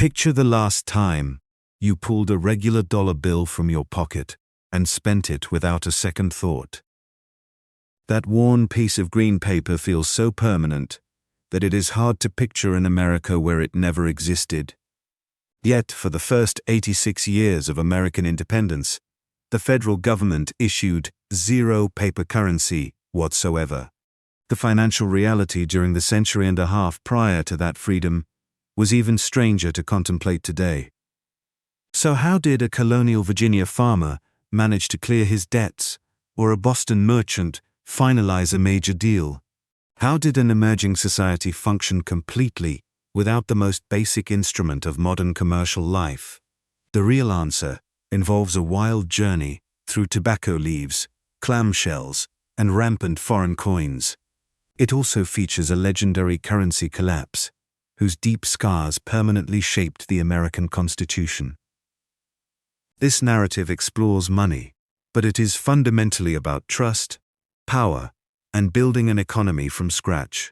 Picture the last time you pulled a regular dollar bill from your pocket and spent it without a second thought. That worn piece of green paper feels so permanent that it is hard to picture an America where it never existed. Yet, for the first 86 years of American independence, the federal government issued zero paper currency whatsoever. The financial reality during the century and a half prior to that freedom was even stranger to contemplate today. So how did a colonial Virginia farmer manage to clear his debts, or a Boston merchant finalize a major deal? How did an emerging society function completely without the most basic instrument of modern commercial life? The real answer involves a wild journey through tobacco leaves, clamshells, and rampant foreign coins. It also features a legendary currency collapse, whose deep scars permanently shaped the American Constitution. This narrative explores money, but it is fundamentally about trust, power, and building an economy from scratch.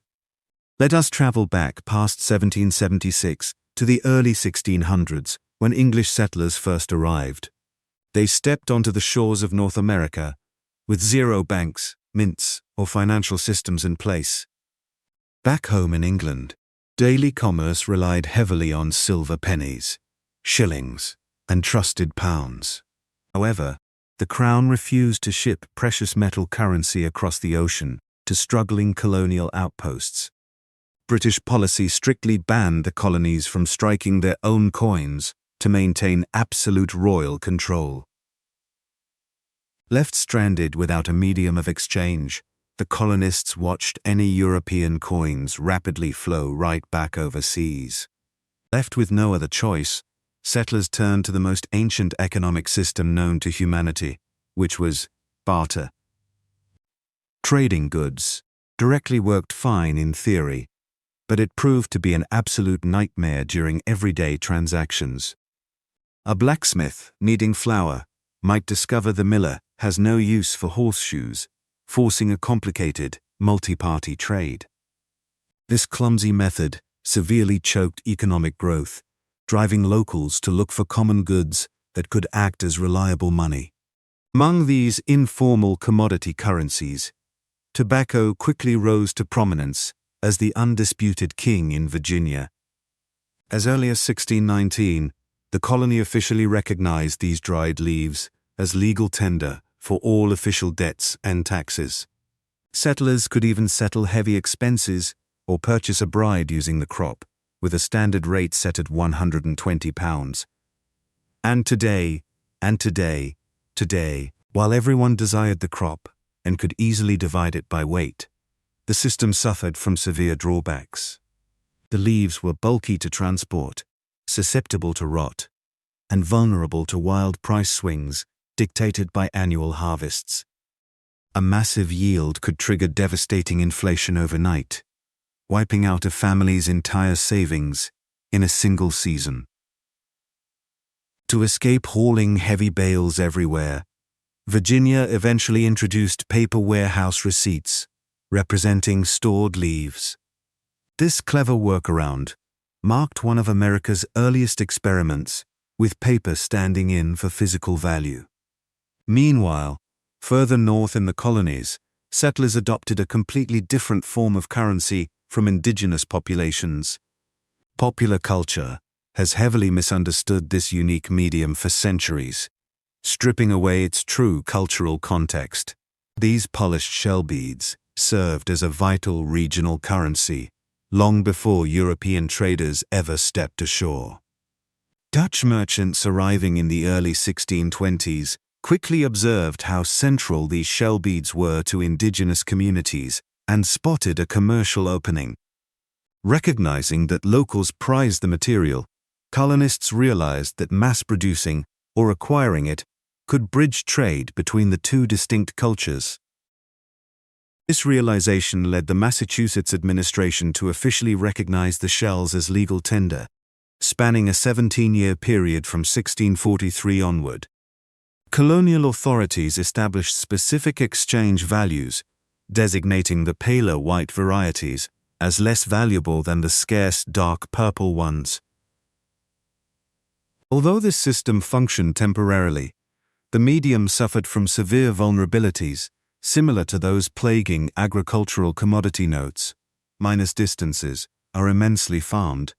Let us travel back past 1776 to the early 1600s, when English settlers first arrived. They stepped onto the shores of North America with zero banks, mints, or financial systems in place. Back home in England, daily commerce relied heavily on silver pennies, shillings, and trusted pounds. However, the Crown refused to ship precious metal currency across the ocean to struggling colonial outposts. British policy strictly banned the colonies from striking their own coins to maintain absolute royal control. Left stranded without a medium of exchange, the colonists watched any European coins rapidly flow right back overseas. Left with no other choice, settlers turned to the most ancient economic system known to humanity, which was barter. Trading goods directly worked fine in theory, but it proved to be an absolute nightmare during everyday transactions. A blacksmith needing flour might discover the miller has no use for horseshoes, forcing a complicated, multi-party trade. This clumsy method severely choked economic growth, driving locals to look for common goods that could act as reliable money. Among these informal commodity currencies, tobacco quickly rose to prominence as the undisputed king in Virginia. As early as 1619, the colony officially recognized these dried leaves as legal tender for all official debts and taxes. Settlers could even settle heavy expenses or purchase a bride using the crop, with a standard rate set at £120. And today, while everyone desired the crop and could easily divide it by weight, the system suffered from severe drawbacks. The leaves were bulky to transport, susceptible to rot, and vulnerable to wild price swings dictated by annual harvests. A massive yield could trigger devastating inflation overnight, wiping out a family's entire savings in a single season. To escape hauling heavy bales everywhere, Virginia eventually introduced paper warehouse receipts, representing stored leaves. This clever workaround marked one of America's earliest experiments with paper standing in for physical value. Meanwhile, further north in the colonies, settlers adopted a completely different form of currency from indigenous populations. Popular culture has heavily misunderstood this unique medium for centuries, stripping away its true cultural context. These polished shell beads served as a vital regional currency long before European traders ever stepped ashore. Dutch merchants arriving in the early 1620s quickly observed how central these shell beads were to indigenous communities and spotted a commercial opening. Recognizing that locals prized the material, colonists realized that mass-producing or acquiring it could bridge trade between the two distinct cultures. This realization led the Massachusetts administration to officially recognize the shells as legal tender, spanning a 17-year period from 1643 onward. Colonial authorities established specific exchange values, designating the paler white varieties as less valuable than the scarce dark purple ones. Although this system functioned temporarily, the medium suffered from severe vulnerabilities, similar to those plaguing agricultural commodity notes. Minus distances are immensely farmed.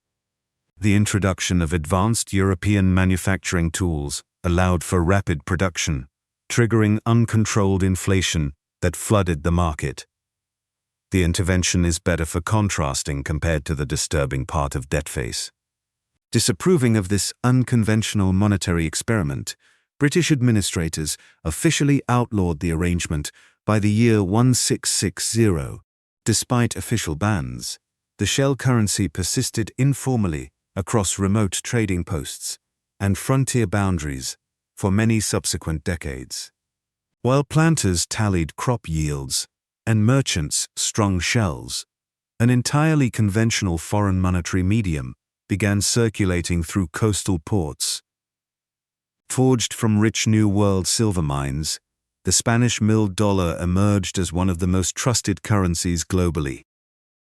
The introduction of advanced European manufacturing tools allowed for rapid production, triggering uncontrolled inflation that flooded the market. The intervention is better for contrasting compared to the disturbing part of debt face. Disapproving of this unconventional monetary experiment, British administrators officially outlawed the arrangement by the year 1660. Despite official bans, the shell currency persisted informally across remote trading posts and frontier boundaries for many subsequent decades. While planters tallied crop yields and merchants strung shells, an entirely conventional foreign monetary medium began circulating through coastal ports. Forged from rich New World silver mines, the Spanish milled dollar emerged as one of the most trusted currencies globally.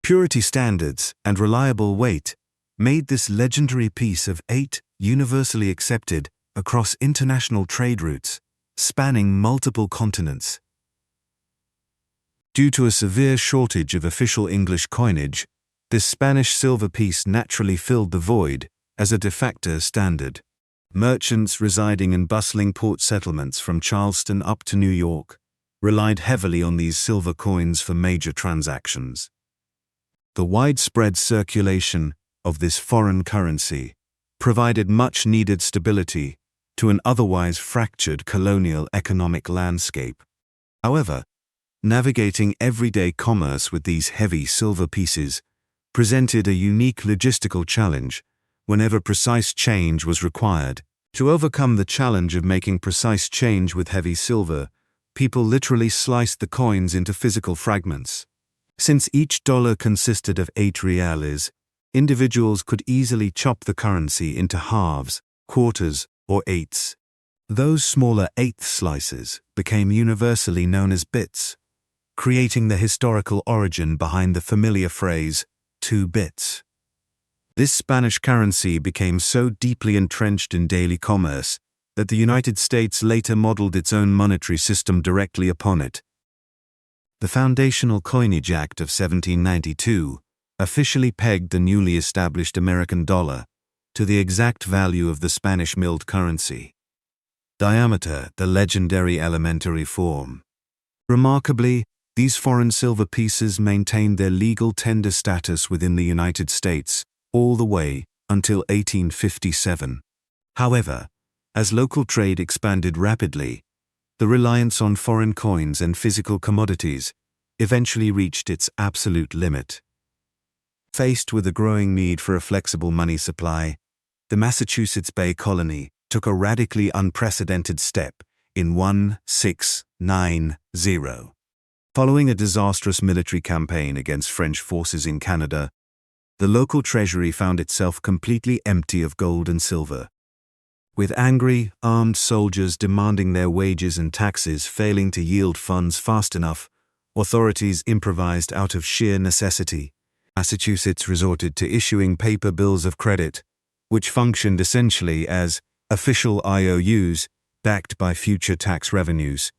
Purity standards and reliable weight made this legendary piece of 8 universally accepted across international trade routes, spanning multiple continents. Due to a severe shortage of official English coinage, this Spanish silver piece naturally filled the void as a de facto standard. Merchants residing in bustling port settlements from Charleston up to New York relied heavily on these silver coins for major transactions. The widespread circulation of this foreign currency provided much-needed stability to an otherwise fractured colonial economic landscape. However, navigating everyday commerce with these heavy silver pieces presented a unique logistical challenge whenever precise change was required. To overcome the challenge of making precise change with heavy silver, people literally sliced the coins into physical fragments. Since each dollar consisted of 8 reales, individuals could easily chop the currency into halves, quarters, or eighths. Those smaller eighth slices became universally known as bits, creating the historical origin behind the familiar phrase, 2 bits. This Spanish currency became so deeply entrenched in daily commerce that the United States later modeled its own monetary system directly upon it. The Foundational Coinage Act of 1792 officially pegged the newly established American dollar to the exact value of the Spanish milled currency. Diameter, the legendary elementary form. Remarkably, these foreign silver pieces maintained their legal tender status within the United States all the way until 1857. However, as local trade expanded rapidly, the reliance on foreign coins and physical commodities eventually reached its absolute limit. Faced with a growing need for a flexible money supply, the Massachusetts Bay Colony took a radically unprecedented step in 1690. Following a disastrous military campaign against French forces in Canada, the local treasury found itself completely empty of gold and silver. With angry, armed soldiers demanding their wages and taxes failing to yield funds fast enough, authorities improvised out of sheer necessity. Massachusetts resorted to issuing paper bills of credit, which functioned essentially as official IOUs backed by future tax revenues.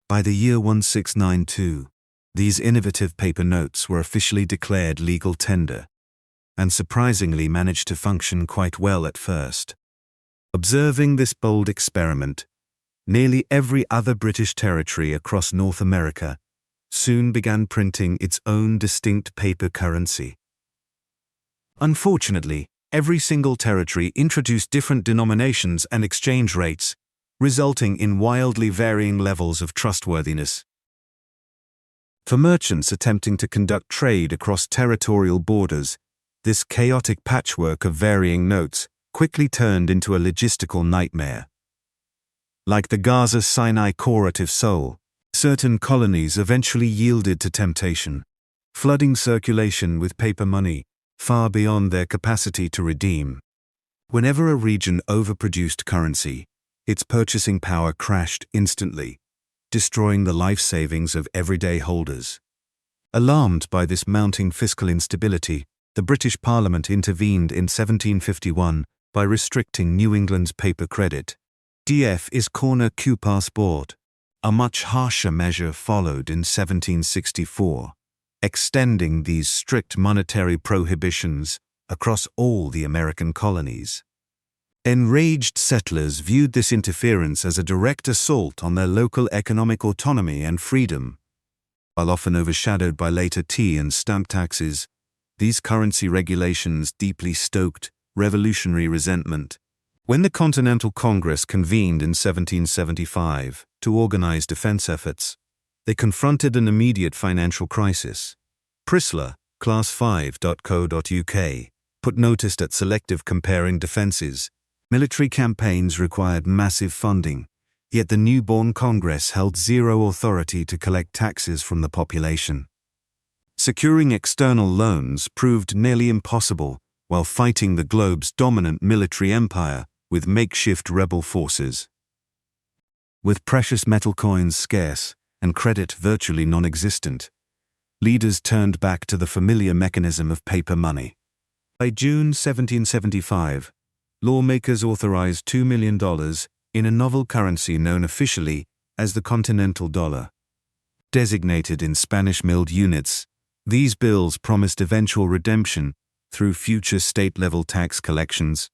By the year 1692, these innovative paper notes were officially declared legal tender, and surprisingly managed to function quite well at first. Observing this bold experiment, nearly every other British territory across North America soon began printing its own distinct paper currency. Unfortunately, every single territory introduced different denominations and exchange rates, resulting in wildly varying levels of trustworthiness. For merchants attempting to conduct trade across territorial borders, this chaotic patchwork of varying notes quickly turned into a logistical nightmare. Like the Gaza-Sinai correlative soul, certain colonies eventually yielded to temptation, flooding circulation with paper money far beyond their capacity to redeem. Whenever a region overproduced currency, its purchasing power crashed instantly, destroying the life savings of everyday holders. Alarmed by this mounting fiscal instability, the British Parliament intervened in 1751 by restricting New England's paper credit. DF is corner coupon board. A much harsher measure followed in 1764, extending these strict monetary prohibitions across all the American colonies. Enraged settlers viewed this interference as a direct assault on their local economic autonomy and freedom. While often overshadowed by later tea and stamp taxes, these currency regulations deeply stoked revolutionary resentment. When the Continental Congress convened in 1775 to organize defense efforts, they confronted an immediate financial crisis. Prisler, class5.co.uk, put notice that selective comparing defenses. Military campaigns required massive funding, yet the newborn Congress held zero authority to collect taxes from the population. Securing external loans proved nearly impossible while fighting the globe's dominant military empire with makeshift rebel forces. With precious metal coins scarce and credit virtually non-existent, leaders turned back to the familiar mechanism of paper money. By June 1775, lawmakers authorized $2 million in a novel currency known officially as the Continental Dollar. Designated in Spanish milled units, these bills promised eventual redemption through future state-level tax collections.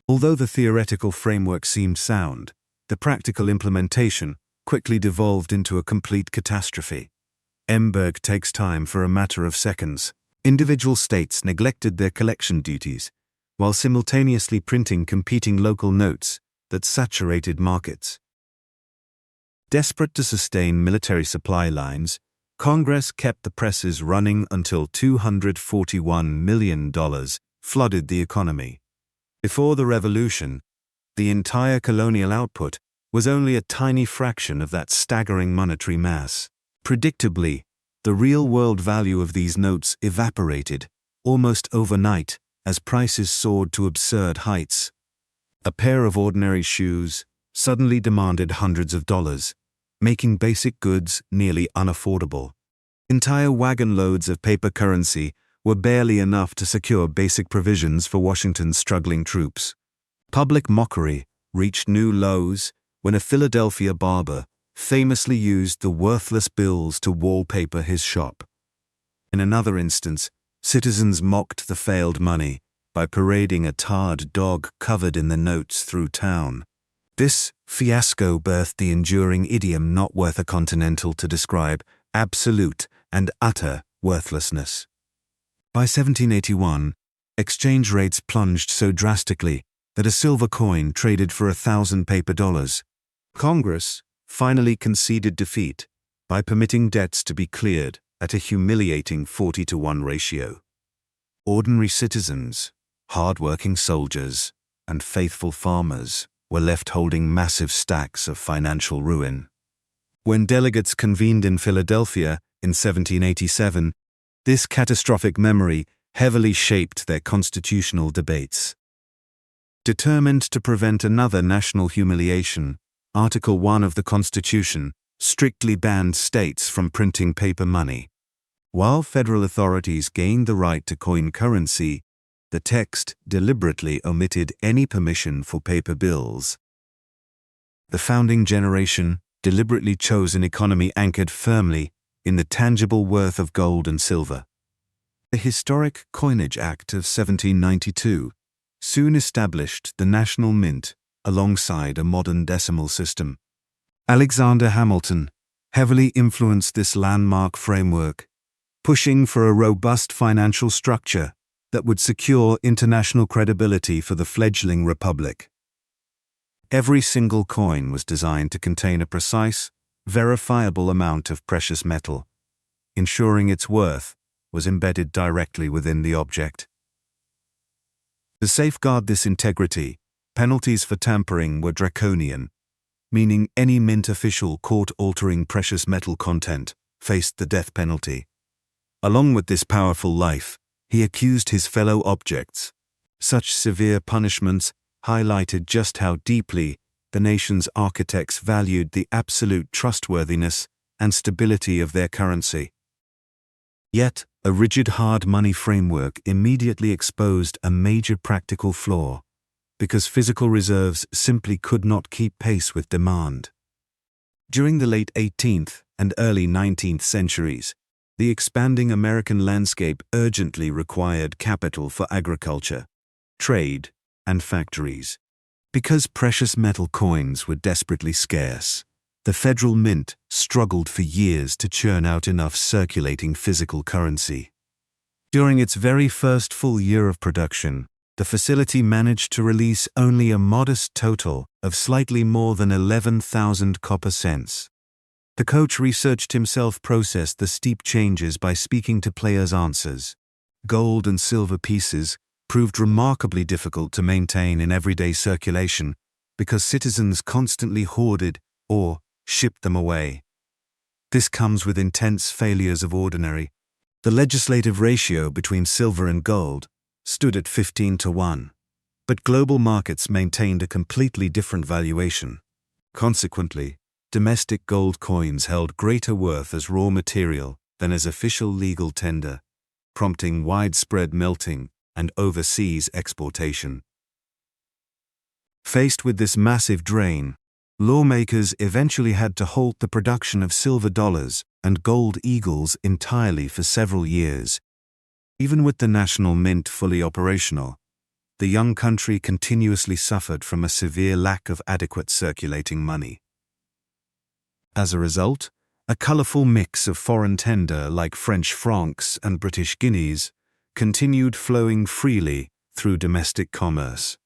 Although the theoretical framework seemed sound, the practical implementation quickly devolved into a complete catastrophe. Emberg takes time for a matter of seconds. Individual states neglected their collection duties, while simultaneously printing competing local notes that saturated markets. Desperate to sustain military supply lines, Congress kept the presses running until $241 million flooded the economy. Before the Revolution, the entire colonial output was only a tiny fraction of that staggering monetary mass. Predictably, the real-world value of these notes evaporated almost overnight as prices soared to absurd heights. A pair of ordinary shoes suddenly demanded hundreds of dollars, making basic goods nearly unaffordable. Entire wagon loads of paper currency were barely enough to secure basic provisions for Washington's struggling troops. Public mockery reached new lows when a Philadelphia barber famously used the worthless bills to wallpaper his shop. In another instance, citizens mocked the failed money by parading a tarred dog covered in the notes through town. This fiasco birthed the enduring idiom not worth a continental to describe absolute and utter worthlessness. By 1781, exchange rates plunged so drastically that a silver coin traded for 1,000 paper dollars. Congress finally conceded defeat by permitting debts to be cleared at a humiliating 40-to-1 ratio. Ordinary citizens, hard-working soldiers, and faithful farmers were left holding massive stacks of financial ruin. When delegates convened in Philadelphia in 1787, this catastrophic memory heavily shaped their constitutional debates. Determined to prevent another national humiliation, Article 1 of the Constitution strictly banned states from printing paper money. While federal authorities gained the right to coin currency, the text deliberately omitted any permission for paper bills. The founding generation deliberately chose an economy anchored firmly in the tangible worth of gold and silver. The historic Coinage Act of 1792 soon established the national mint alongside a modern decimal system. Alexander Hamilton heavily influenced this landmark framework, pushing for a robust financial structure that would secure international credibility for the fledgling republic. Every single coin was designed to contain a precise, verifiable amount of precious metal, ensuring its worth was embedded directly within the object. To safeguard this integrity, penalties for tampering were draconian, meaning any mint official caught altering precious metal content faced the death penalty. Along with this powerful life, he accused his fellow objects. Such severe punishments highlighted just how deeply the nation's architects valued the absolute trustworthiness and stability of their currency. Yet, a rigid hard money framework immediately exposed a major practical flaw. because physical reserves simply could not keep pace with demand. During the late 18th and early 19th centuries, the expanding American landscape urgently required capital for agriculture, trade, and factories. Because precious metal coins were desperately scarce, the Federal Mint struggled for years to churn out enough circulating physical currency. During its very first full year of production, the facility managed to release only a modest total of slightly more than 11,000 copper cents. The coach researched himself processed the steep changes by speaking to players' answers. Gold and silver pieces proved remarkably difficult to maintain in everyday circulation because citizens constantly hoarded or shipped them away. This comes with intense failures of ordinary. The legislative ratio between silver and gold stood at 15-1, but global markets maintained a completely different valuation. Consequently, domestic gold coins held greater worth as raw material than as official legal tender, prompting widespread melting and overseas exportation. Faced with this massive drain, lawmakers eventually had to halt the production of silver dollars and gold eagles entirely for several years. Even with the national mint fully operational, the young country continuously suffered from a severe lack of adequate circulating money. As a result, a colorful mix of foreign tender like French francs and British guineas continued flowing freely through domestic commerce.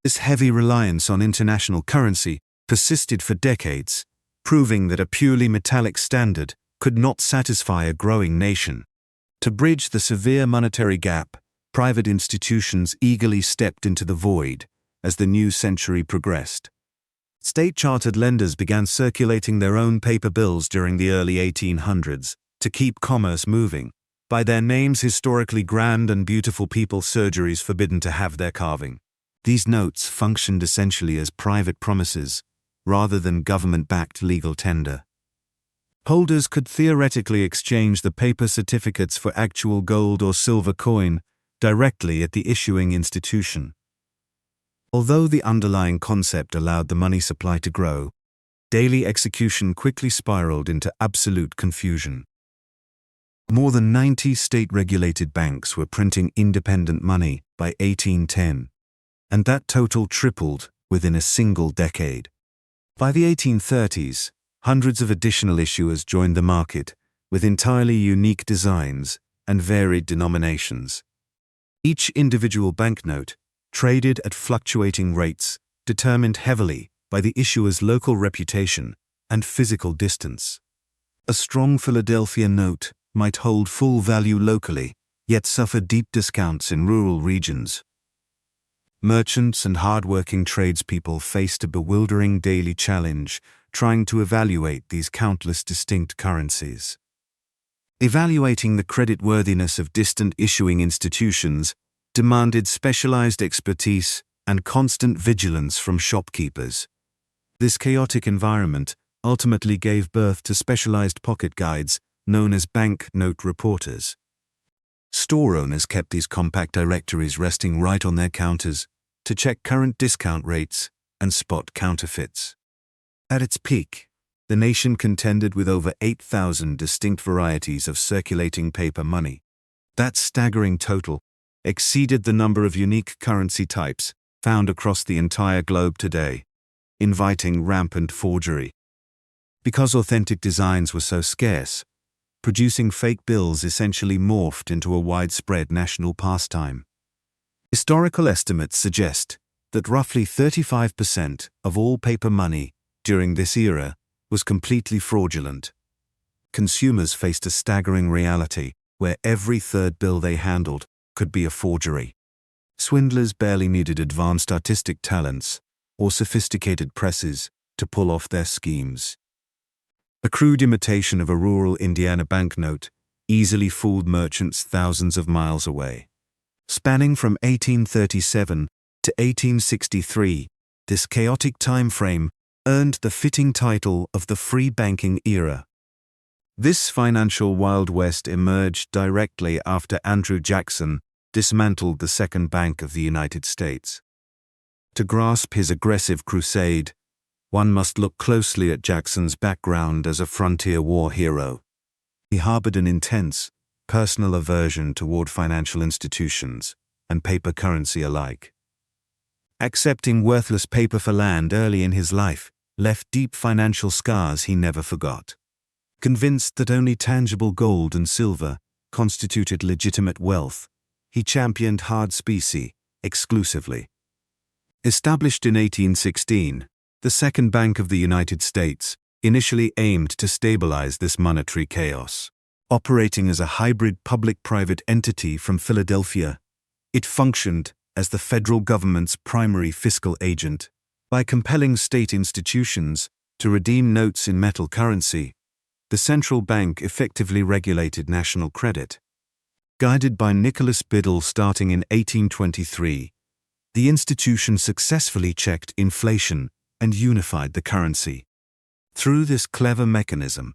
This heavy reliance on international currency persisted for decades, proving that a purely metallic standard could not satisfy a growing nation. To bridge the severe monetary gap, private institutions eagerly stepped into the void as the new century progressed. State-chartered lenders began circulating their own paper bills during the early 1800s to keep commerce moving. By their names, historically grand and beautiful people, surgeries forbidden to have their carving. These notes functioned essentially as private promises rather than government-backed legal tender. Holders could theoretically exchange the paper certificates for actual gold or silver coin directly at the issuing institution. Although the underlying concept allowed the money supply to grow, daily execution quickly spiraled into absolute confusion. More than 90 state-regulated banks were printing independent money by 1810, and that total tripled within a single decade. By the 1830s, hundreds of additional issuers joined the market with entirely unique designs and varied denominations. Each individual banknote, traded at fluctuating rates, determined heavily by the issuer's local reputation and physical distance. A strong Philadelphia note might hold full value locally, yet suffer deep discounts in rural regions. Merchants and hard-working tradespeople faced a bewildering daily challenge trying to evaluate these countless distinct currencies. Evaluating the creditworthiness of distant issuing institutions demanded specialized expertise and constant vigilance from shopkeepers. This chaotic environment ultimately gave birth to specialized pocket guides known as bank note reporters. Store owners kept these compact directories resting right on their counters to check current discount rates and spot counterfeits. At its peak, the nation contended with over 8,000 distinct varieties of circulating paper money. That staggering total exceeded the number of unique currency types found across the entire globe today, inviting rampant forgery. Because authentic designs were so scarce, producing fake bills essentially morphed into a widespread national pastime. Historical estimates suggest that roughly 35% of all paper money during this era was completely fraudulent. Consumers faced a staggering reality where every third bill they handled could be a forgery. Swindlers barely needed advanced artistic talents or sophisticated presses to pull off their schemes. A crude imitation of a rural Indiana banknote easily fooled merchants thousands of miles away. Spanning from 1837 to 1863, this chaotic time frame earned the fitting title of the free banking era. This financial Wild West emerged directly after Andrew Jackson dismantled the Second Bank of the United States. To grasp his aggressive crusade, one must look closely at Jackson's background as a frontier war hero. He harbored an intense, personal aversion toward financial institutions and paper currency alike. Accepting worthless paper for land early in his life left deep financial scars he never forgot. Convinced that only tangible gold and silver constituted legitimate wealth, he championed hard specie exclusively. Established in 1816, the Second Bank of the United States initially aimed to stabilize this monetary chaos. Operating as a hybrid public-private entity from Philadelphia, it functioned as the federal government's primary fiscal agent. By compelling state institutions to redeem notes in metal currency, the central bank effectively regulated national credit. Guided by Nicholas Biddle starting in 1823, the institution successfully checked inflation and unified the currency. Through this clever mechanism,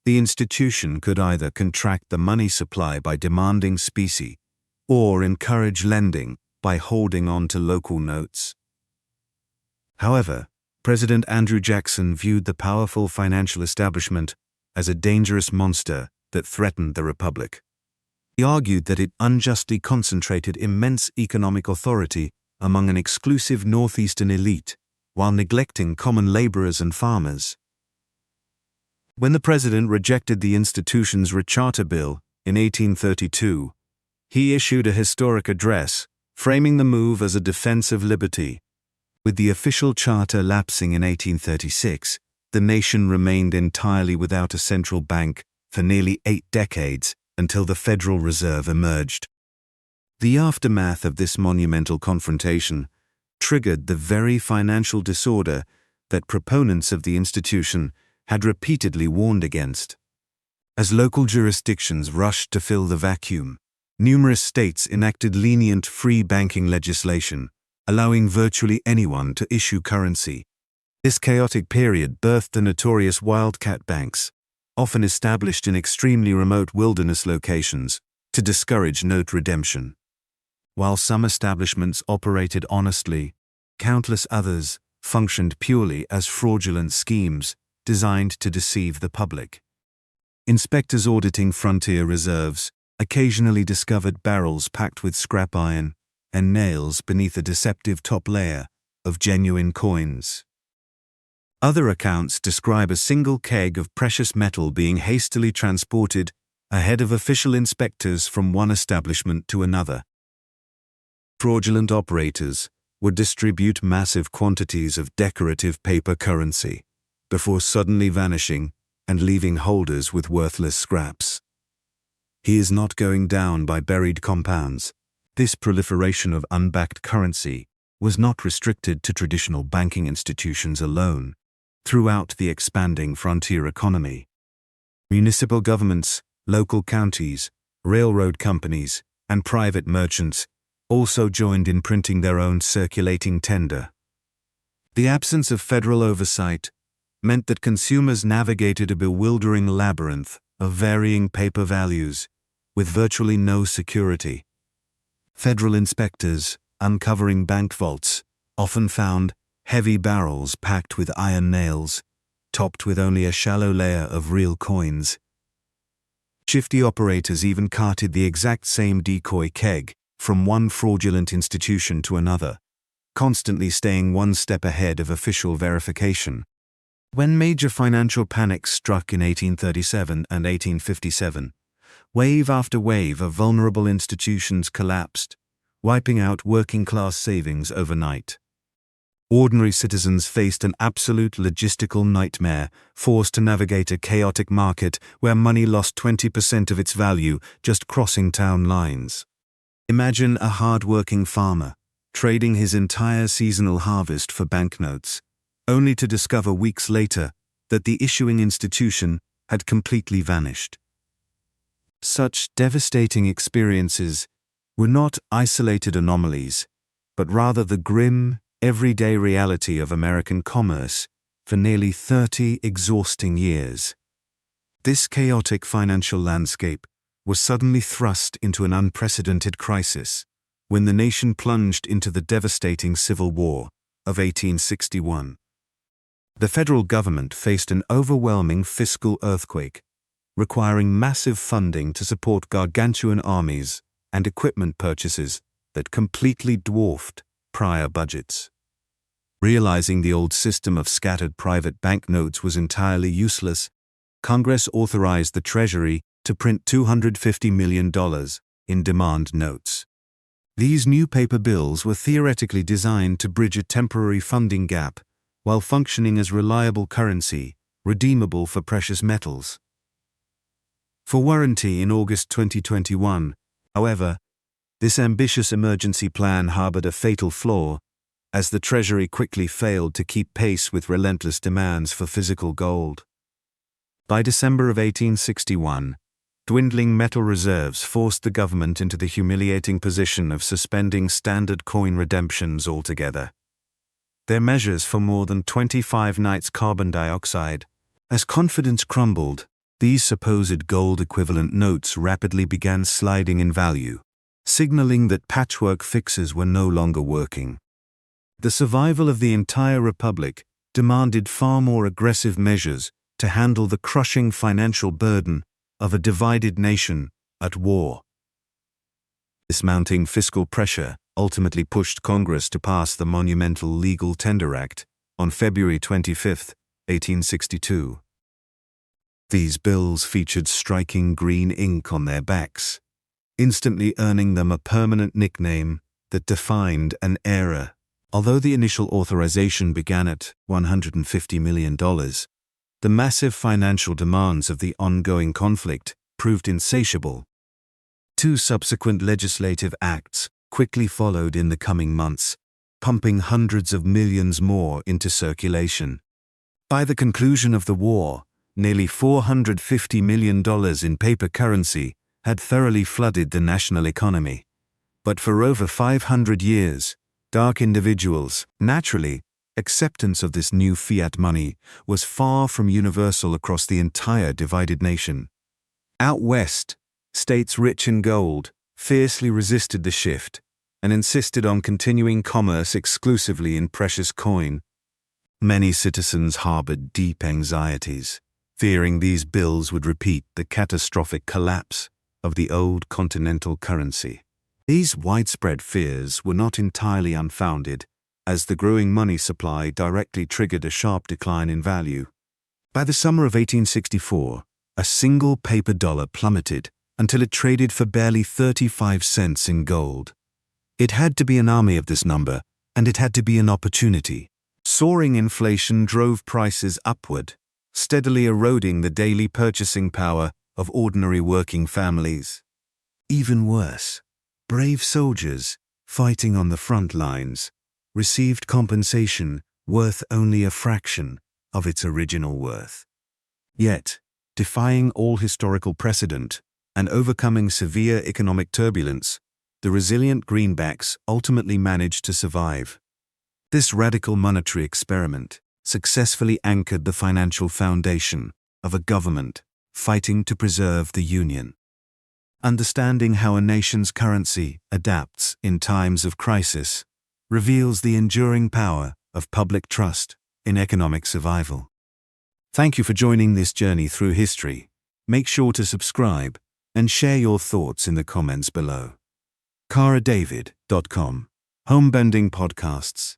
the institution could either contract the money supply by demanding specie or encourage lending by holding on to local notes. However, President Andrew Jackson viewed the powerful financial establishment as a dangerous monster that threatened the republic. He argued that it unjustly concentrated immense economic authority among an exclusive northeastern elite, while neglecting common laborers and farmers. When the president rejected the institution's recharter bill in 1832, he issued a historic address, framing the move as a defense of liberty. With the official charter lapsing in 1836, the nation remained entirely without a central bank for nearly 8 decades until the Federal Reserve emerged. The aftermath of this monumental confrontation triggered the very financial disorder that proponents of the institution had repeatedly warned against. As local jurisdictions rushed to fill the vacuum, numerous states enacted lenient free banking legislation, allowing virtually anyone to issue currency. This chaotic period birthed the notorious wildcat banks, often established in extremely remote wilderness locations, to discourage note redemption. While some establishments operated honestly, countless others functioned purely as fraudulent schemes designed to deceive the public. Inspectors auditing frontier reserves occasionally discovered barrels packed with scrap iron and nails beneath a deceptive top layer of genuine coins. Other accounts describe a single keg of precious metal being hastily transported ahead of official inspectors from one establishment to another. Fraudulent operators would distribute massive quantities of decorative paper currency before suddenly vanishing and leaving holders with worthless scraps. He is not going down by buried compounds. This proliferation of unbacked currency was not restricted to traditional banking institutions alone. Throughout the expanding frontier economy, municipal governments, local counties, railroad companies, and private merchants also joined in printing their own circulating tender. The absence of federal oversight meant that consumers navigated a bewildering labyrinth of varying paper values, with virtually no security. Federal inspectors, uncovering bank vaults, often found heavy barrels packed with iron nails, topped with only a shallow layer of real coins. Shifty operators even carted the exact same decoy keg from one fraudulent institution to another, constantly staying one step ahead of official verification. When major financial panics struck in 1837 and 1857, wave after wave of vulnerable institutions collapsed, wiping out working-class savings overnight. Ordinary citizens faced an absolute logistical nightmare, forced to navigate a chaotic market where money lost 20% of its value just crossing town lines. Imagine a hard-working farmer trading his entire seasonal harvest for banknotes, only to discover weeks later that the issuing institution had completely vanished. Such devastating experiences were not isolated anomalies, but rather the grim, everyday reality of American commerce for nearly 30 exhausting years. This chaotic financial landscape was suddenly thrust into an unprecedented crisis when the nation plunged into the devastating Civil War of 1861. The federal government faced an overwhelming fiscal earthquake, requiring massive funding to support gargantuan armies and equipment purchases that completely dwarfed prior budgets. Realizing the old system of scattered private banknotes was entirely useless, Congress authorized the Treasury to print $250 million in demand notes. These new paper bills were theoretically designed to bridge a temporary funding gap while functioning as reliable currency, redeemable for precious metals. For warranty in August 2021, however, this ambitious emergency plan harbored a fatal flaw, as the Treasury quickly failed to keep pace with relentless demands for physical gold. By December of 1861, dwindling metal reserves forced the government into the humiliating position of suspending standard coin redemptions altogether. Their measures for more than 25 nights carbon dioxide. As confidence crumbled, these supposed gold-equivalent notes rapidly began sliding in value, signaling that patchwork fixes were no longer working. The survival of the entire republic demanded far more aggressive measures to handle the crushing financial burden of a divided nation at war. This mounting fiscal pressure ultimately pushed Congress to pass the monumental Legal Tender Act on February 25, 1862. These bills featured striking green ink on their backs, instantly earning them a permanent nickname that defined an era. Although the initial authorization began at $150 million, the massive financial demands of the ongoing conflict proved insatiable. Two subsequent legislative acts quickly followed in the coming months, pumping hundreds of millions more into circulation. By the conclusion of the war, nearly $450 million in paper currency had thoroughly flooded the national economy. But for over 500 years, dark individuals, naturally, acceptance of this new fiat money was far from universal across the entire divided nation. Out west, states rich in gold fiercely resisted the shift and insisted on continuing commerce exclusively in precious coin. Many citizens harbored deep anxieties, fearing these bills would repeat the catastrophic collapse of the old continental currency. These widespread fears were not entirely unfounded, as the growing money supply directly triggered a sharp decline in value. By the summer of 1864, a single paper dollar plummeted until it traded for barely 35 cents in gold. It had to be an army of this number, and it had to be an opportunity. Soaring inflation drove prices upward, steadily eroding the daily purchasing power of ordinary working families. Even worse, brave soldiers, fighting on the front lines, received compensation worth only a fraction of its original worth. Yet, defying all historical precedent and overcoming severe economic turbulence, the resilient greenbacks ultimately managed to survive. This radical monetary experiment successfully anchored the financial foundation of a government fighting to preserve the Union. Understanding how a nation's currency adapts in times of crisis reveals the enduring power of public trust in economic survival. Thank you for joining this journey through history. Make sure to subscribe and share your thoughts in the comments below. KaraDavid.com. Homebending Podcasts.